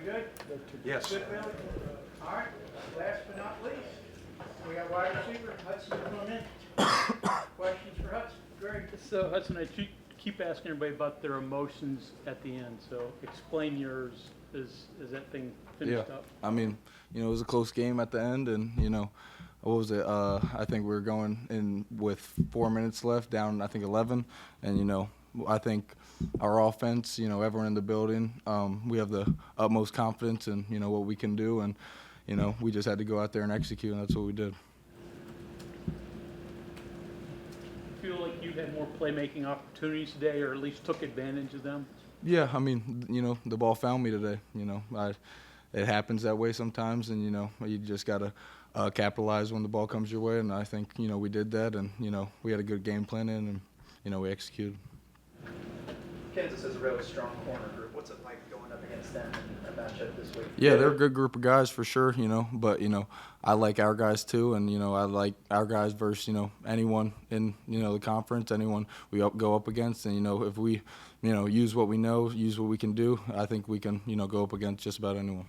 good? Yes. Good, Billy? All right, last but not least, we got wide receiver Hudson Clement. Questions for Hudson? Greg? So Hudson, I keep asking everybody about their emotions at the end. So explain yours as that thing finished up. I mean, it was a close game at the end, and what was it? I think we were going in with 4 minutes left, down I think 11, and I think our offense, everyone in the building, we have the utmost confidence in what we can do, and we just had to go out there and execute, and that's what we did. Feel like you had more playmaking opportunities today, or at least took advantage of them? Yeah, I mean, the ball found me today. It happens that way sometimes, and you just gotta capitalize when the ball comes your way. And I think we did that, and we had a good game plan in, and we executed. Kansas is a really strong corner group. What's it like going up against them in a matchup this week? Yeah, they're a good group of guys for sure. But I like our guys too, and I like our guys versus anyone in the conference, anyone we go up against, and if we use what we know, use what we can do, I think we can go up against just about anyone.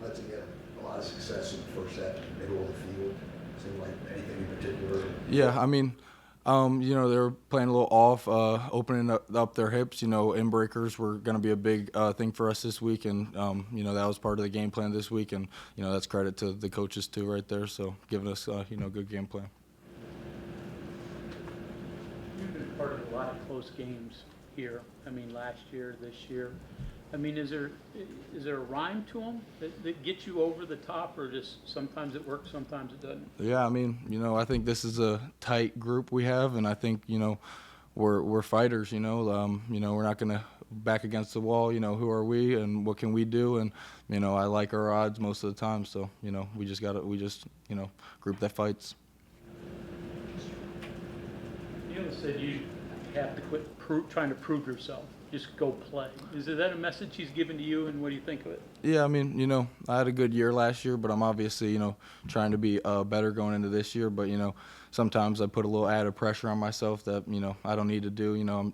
Let's get a lot of success in the first half, middle of the field. Seemed like anything in particular? Yeah, I mean, they were playing a little off, opening up their hips. In breakers were going to be a big thing for us this week, and that was part of the game plan this week, and that's credit to the coaches too, right there. So giving us good game plan. You've been part of a lot of close games here. I mean, last year, this year. I mean, is there a rhyme to them that gets you over the top, or just sometimes it works, sometimes it doesn't? Yeah, I mean, I think this is a tight group we have, and I think we're fighters. We're not going to back against the wall. Who are we and what can we do? And I like our odds most of the time. So we just group that fights. You said you have to quit trying to prove yourself. Just go play. Is that a message he's given to you, and what do you think of it? Yeah, I mean, I had a good year last year, but I'm obviously, trying to be better going into this year. But, sometimes I put a little added pressure on myself that, I don't need to do. I'm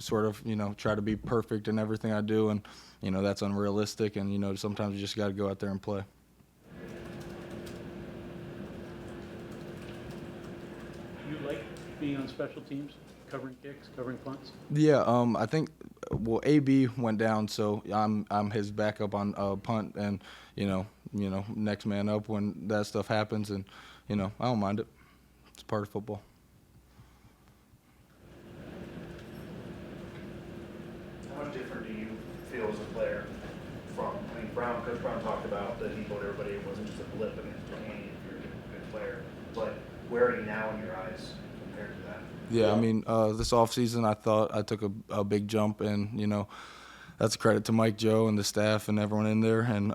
sort of, try to be perfect in everything I do, and, that's unrealistic. And, sometimes you just got to go out there and play. You like being on special teams? Covering kicks, covering punts? Yeah, I think AB went down, so I'm his backup on punt, and next man up when that stuff happens, and I don't mind it. It's part of football. How much different do you feel as a player from? I mean, Coach Brown talked about that he told everybody it wasn't just a blip against Duquesne if you're a good player, but where are you now in your eyes compared to that? Yeah, I mean, this offseason I thought I took a big jump, and, that's a credit to Mike, Joe, and the staff and everyone in there. And,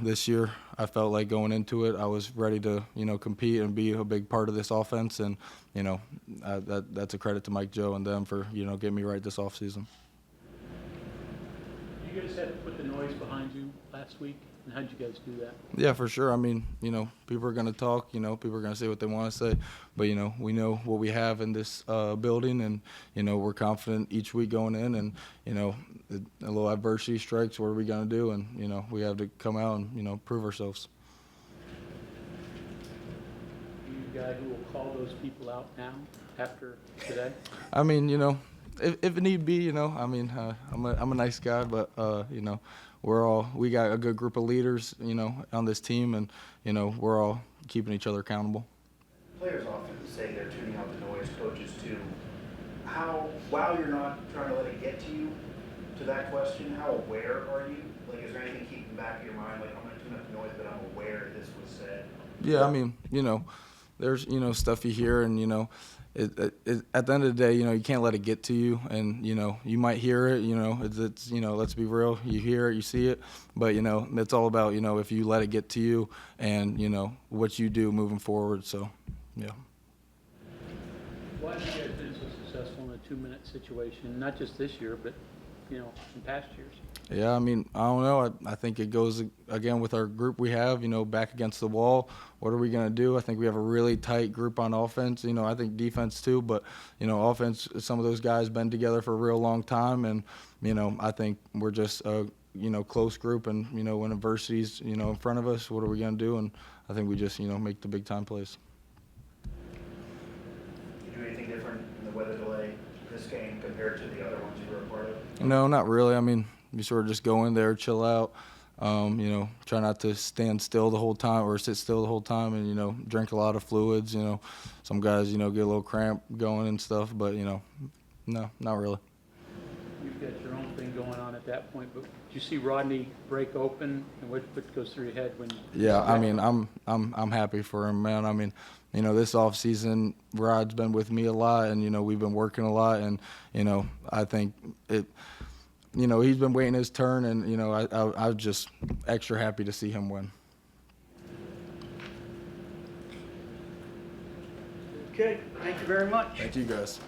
this year I felt like going into it, I was ready to, compete and be a big part of this offense. And, that's a credit to Mike, Joe, and them for, getting me right this offseason. You guys had to put the noise behind you last week, and how'd you guys do that? Yeah, for sure. I mean, people are going to talk, people are going to say what they want to say, but, we know what we have in this building, and, we're confident each week going in, and, a little adversity strikes, what are we going to do? And, we have to come out and, prove ourselves. Are you a guy who will call those people out now after today? I mean, if it need be, I mean, I'm a nice guy, but, we got a good group of leaders, on this team, and, we're all keeping each other accountable. Players often say they're tuning out the noise, coaches too. While you're not trying to let it get to you, to that question, how aware are you? Like, is there anything keeping back of your mind, like, I'm going to tune up the noise, but I'm aware this was said? Yeah, I mean, there's, stuff you hear, and, at the end of the day, you can't let it get to you, and, you might hear it, it's let's be real, you hear it, you see it, but, it's all about, if you let it get to you and, what you do moving forward, so, yeah. Why have you guys been so successful in a 2-minute situation, not just this year, but, in past years? Yeah, I mean, I don't know. I think it goes again with our group we have, back against the wall. What are we going to do? I think we have a really tight group on offense. I think defense too, but, offense, some of those guys been together for a real long time. And, I think we're just a, close group. And, when adversity's, in front of us, what are we going to do? And I think we just, make the big time plays. Did you do anything different in the weather delay this game compared to the other ones you were a part of? No, not really. I mean, you sort of just go in there, chill out, try not to stand still the whole time or sit still the whole time and, drink a lot of fluids. Some guys, get a little cramp going and stuff, but, no, not really. You've got your own thing going on at that point, but did you see Rodney break open, and what goes through your head when? Yeah, I mean, I'm happy for him, man. I mean, this off season, Rod's been with me a lot, and we've been working a lot, and I think it. He's been waiting his turn, and I'm just extra happy to see him win. Okay, thank you very much. Thank you, guys.